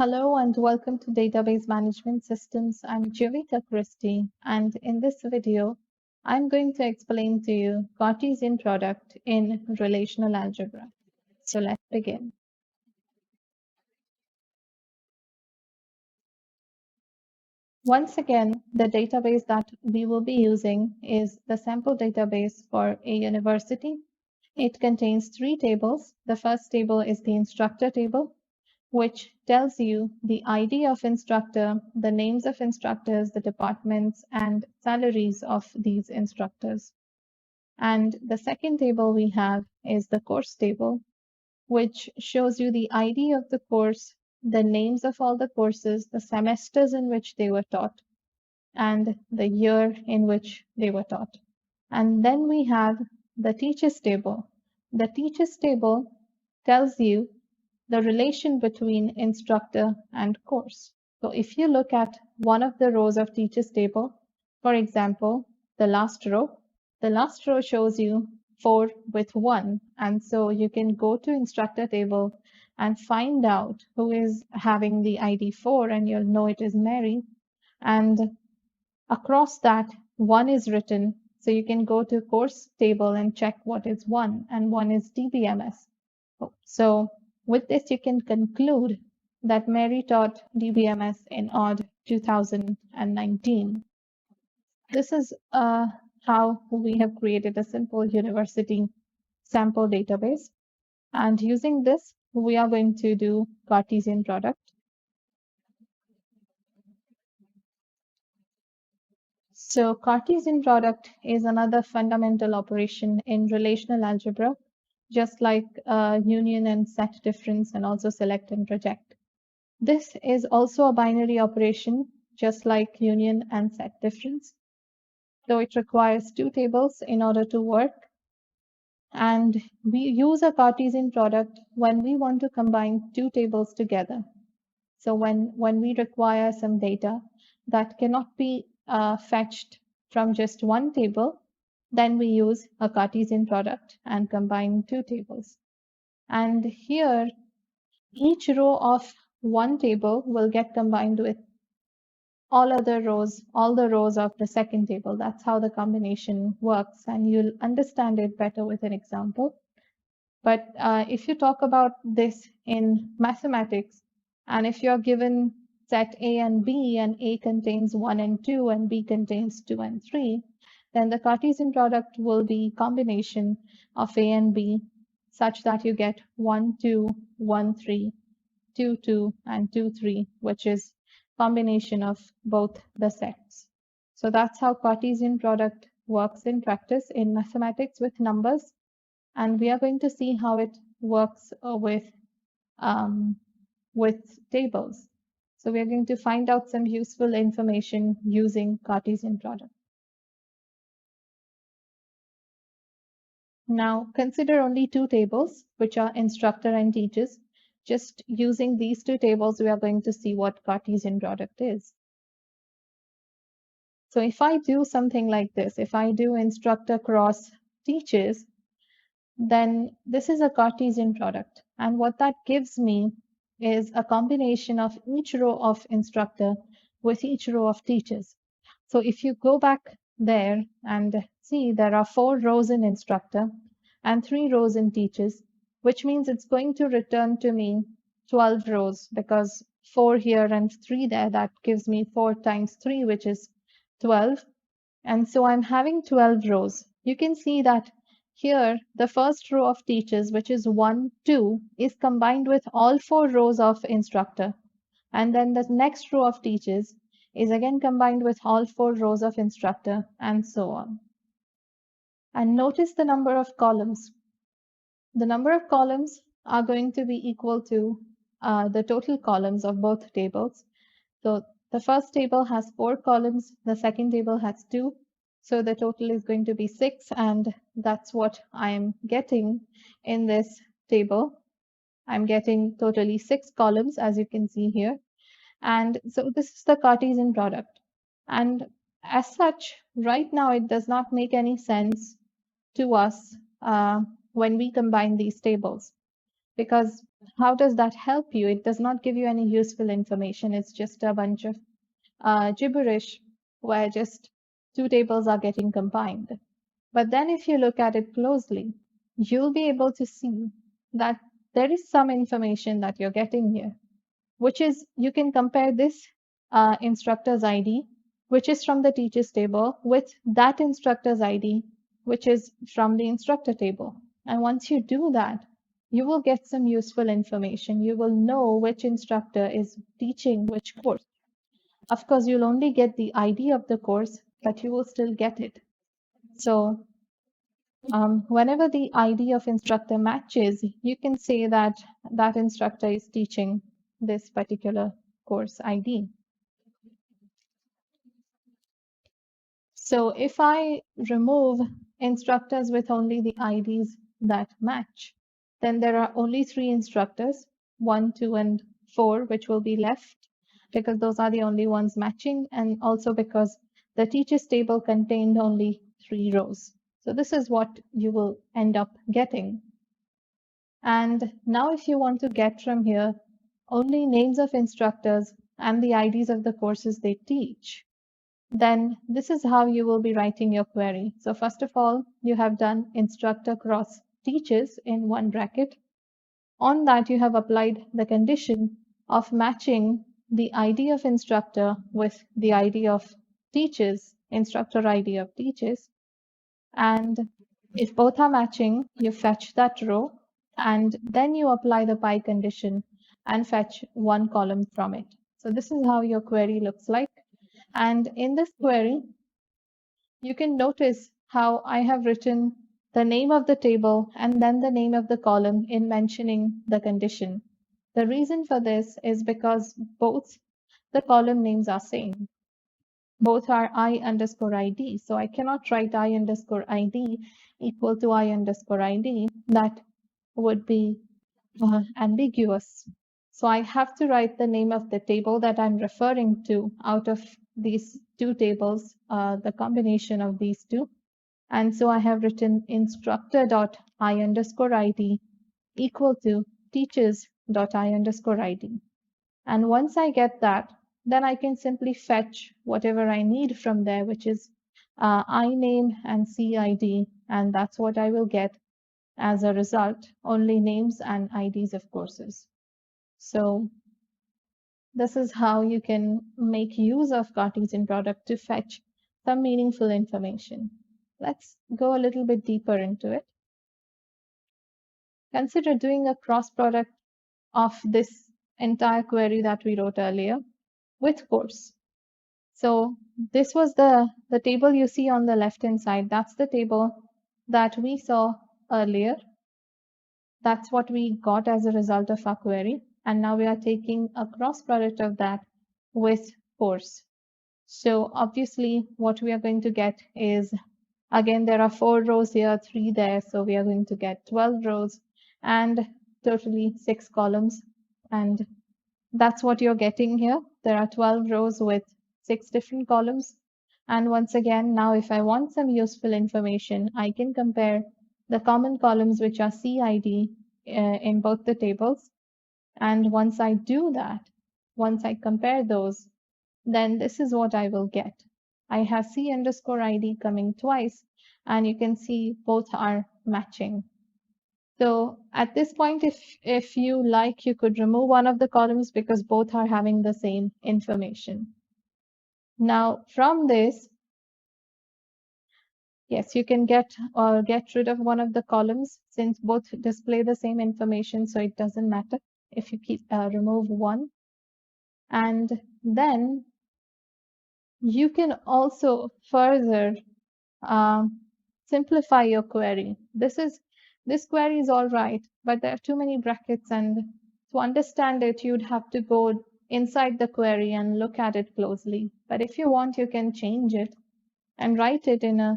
Hello and welcome to Database Management Systems. I'm Jivita Christie, and in this video, I'm going to explain to you Cartesian product in relational algebra. So let's begin. Once again, the database that we will be using is the sample database for a university. It contains 3 tables. The first table is the instructor table, which tells you the ID of instructor, the names of instructors, the departments, and salaries of these instructors. And the second table we have is the course table, which shows you the ID of the course, the names of all the courses, the semesters in which they were taught, and the year in which they were taught. And then we have the teachers table. The teachers table tells you the relation between instructor and course. So if you look at one of the rows of teachers table, for example, the last row shows you 4 with 1. And so you can go to instructor table and find out who is having the ID 4, and you'll know it is Mary. And across that, 1 is written. So you can go to course table and check what is 1, and 1 is DBMS. So with this, you can conclude that Mary taught DBMS in odd 2019. This is how we have created a simple university sample database. And using this, we are going to do Cartesian product. So Cartesian product is another fundamental operation in relational algebra, just like union and set difference, and also select and reject. This is also a binary operation, just like union and set difference. So it requires 2 tables in order to work. And we use a Cartesian product when we want to combine 2 tables together. So when we require some data that cannot be fetched from just one table, then we use a Cartesian product and combine 2 tables. And here, each row of one table will get combined with all the rows of the second table. That's how the combination works, and you'll understand it better with an example. But if you talk about this in mathematics, and if you're given set A and B, and A contains 1 and 2, and B contains 2 and 3, then the Cartesian product will be combination of A and B, such that you get 1, 2, 1, 3, 2, 2, and 2, 3, which is combination of both the sets. So that's how Cartesian product works in practice in mathematics with numbers. And we are going to see how it works with tables. So we're going to find out some useful information using Cartesian product. Now consider only 2 tables, which are instructor and teachers. Just using these 2 tables, we are going to see what Cartesian product is. So if I do something like this, if I do instructor cross teachers, then this is a Cartesian product. And what that gives me is a combination of each row of instructor with each row of teachers. So if you go back there and see, there are 4 rows in instructor and 3 rows in teachers, which means it's going to return to me 12 rows, because 4 here and 3 there, that gives me 4 times 3, which is 12. And so I'm having 12 rows. You can see that here, the first row of teachers, which is 1, 2, is combined with all 4 rows of instructor. And then the next row of teachers is again combined with all 4 rows of instructor, and so on. And notice the number of columns. The number of columns are going to be equal to the total columns of both tables. So the first table has 4 columns, the second table has 2. So the total is going to be 6, and that's what I am getting in this table. I'm getting totally 6 columns, as you can see here. And so this is the Cartesian product. And as such, right now it does not make any sense to us when we combine these tables, because how does that help you? It does not give you any useful information. It's just a bunch of gibberish where just two tables are getting combined. But then if you look at it closely, you'll be able to see that there is some information that you're getting here, which is you can compare this instructor's ID, which is from the teacher's table, with that instructor's ID, which is from the instructor table. And once you do that, you will get some useful information. You will know which instructor is teaching which course. Of course, you'll only get the ID of the course, but you will still get it. So whenever the ID of instructor matches, you can say that that instructor is teaching this particular course ID. So if I remove instructors with only the IDs that match, then there are only three instructors, 1, 2, and 4, which will be left because those are the only ones matching, and also because the teachers table contained only 3 rows. So this is what you will end up getting. And now if you want to get from here only names of instructors and the IDs of the courses they teach, then this is how you will be writing your query. So first of all, you have done instructor cross teaches in one bracket. On that, you have applied the condition of matching the ID of instructor with the ID of teaches, instructor ID of teaches. And if both are matching, you fetch that row, and then you apply the pie condition and fetch one column from it. So this is how your query looks like. And in this query, you can notice how I have written the name of the table and then the name of the column in mentioning the condition. The reason for this is because both the column names are same. Both are I underscore ID. So I cannot write I underscore ID equal to I underscore ID. That would be ambiguous. So I have to write the name of the table that I'm referring to out of these two tables, the combination of these two. And so I have written instructor.I underscore ID equal to teachers.I underscore ID. And once I get that, then I can simply fetch whatever I need from there, which is I name and CID, and that's what I will get as a result, only names and IDs of courses. So this is how you can make use of Cartesian product to fetch some meaningful information. Let's go a little bit deeper into it. Consider doing a cross product of this entire query that we wrote earlier with course. So this was the table you see on the left hand side. That's the table that we saw earlier. That's what we got as a result of our query. And now we are taking a cross product of that with course. So obviously what we are going to get is, again, there are 4 rows here, 3 there. So we are going to get 12 rows and totally 6 columns. And that's what you're getting here. There are 12 rows with 6 different columns. And once again, now if I want some useful information, I can compare the common columns, which are CID in both the tables. And once I do that, once I compare those, then this is what I will get. I have C underscore ID coming twice, and you can see both are matching. So at this point, if you like, you could remove one of the columns because both are having the same information. Now from this, yes, you can get rid of one of the columns since both display the same information, so it doesn't matter if you remove one. And then you can also further simplify your query. This query is all right, but there are too many brackets, and to understand it, you'd have to go inside the query and look at it closely. But if you want, you can change it and write it in a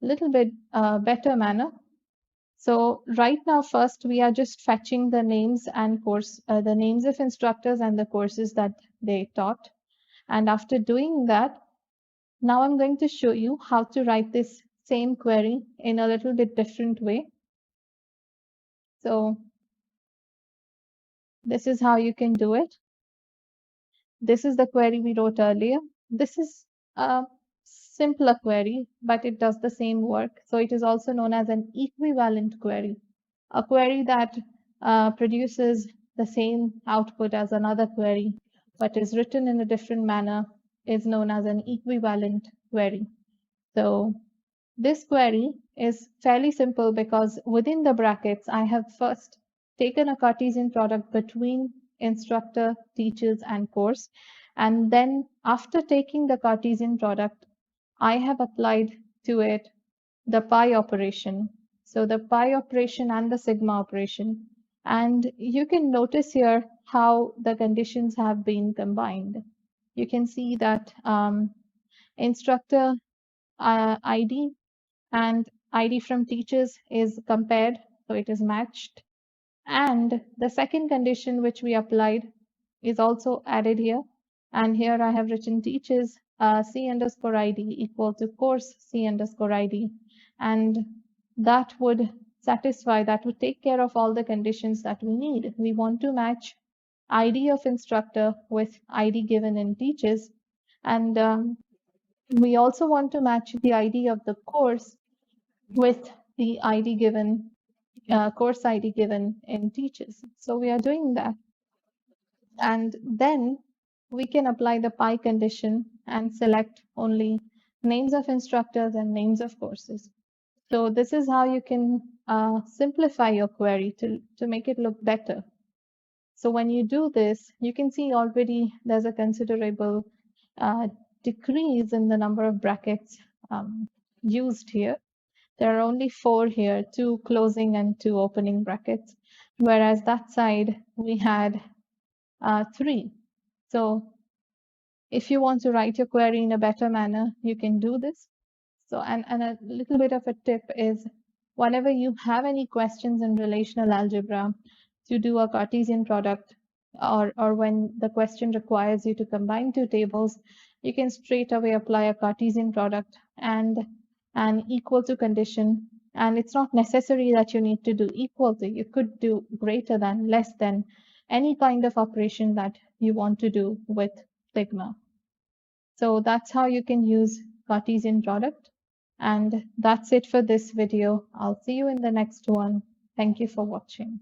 little bit better manner. So right now, first, we are just fetching the names and the names of instructors and the courses that they taught. And after doing that, now I'm going to show you how to write this same query in a little bit different way. So This is how you can do it. This is the query we wrote earlier. This is a simpler query, but it does the same work. So it is also known as an equivalent query. A query that produces the same output as another query, but is written in a different manner, is known as an equivalent query. So this query is fairly simple because within the brackets, I have first taken a Cartesian product between instructor, teachers, and course. And then after taking the Cartesian product, I have applied to it the pi operation. So the pi operation and the sigma operation. And you can notice here how the conditions have been combined. You can see that instructor ID and ID from teachers is compared, so it is matched. And the second condition which we applied is also added here. And here I have written teachers C underscore ID equal to course C underscore ID. And that would satisfy, that would take care of all the conditions that we need. We want to match ID of instructor with ID given in teachers. And we also want to match the ID of the course with the ID given, course ID given in teachers. So we are doing that. And then we can apply the pi condition and select only names of instructors and names of courses. So this is how you can simplify your query to make it look better. So when you do this, you can see already there's a considerable decrease in the number of brackets used here. There are only 4 here, 2 closing and 2 opening brackets, whereas that side we had 3. So if you want to write your query in a better manner, you can do this. So, and a little bit of a tip is whenever you have any questions in relational algebra to do a Cartesian product, or when the question requires you to combine 2 tables, you can straight away apply a Cartesian product and an equal to condition. And it's not necessary that you need to do equal to, you could do greater than, less than, any kind of operation that you want to do with sigma. So that's how you can use Cartesian product. And that's it for this video. I'll see you in the next one. Thank you for watching.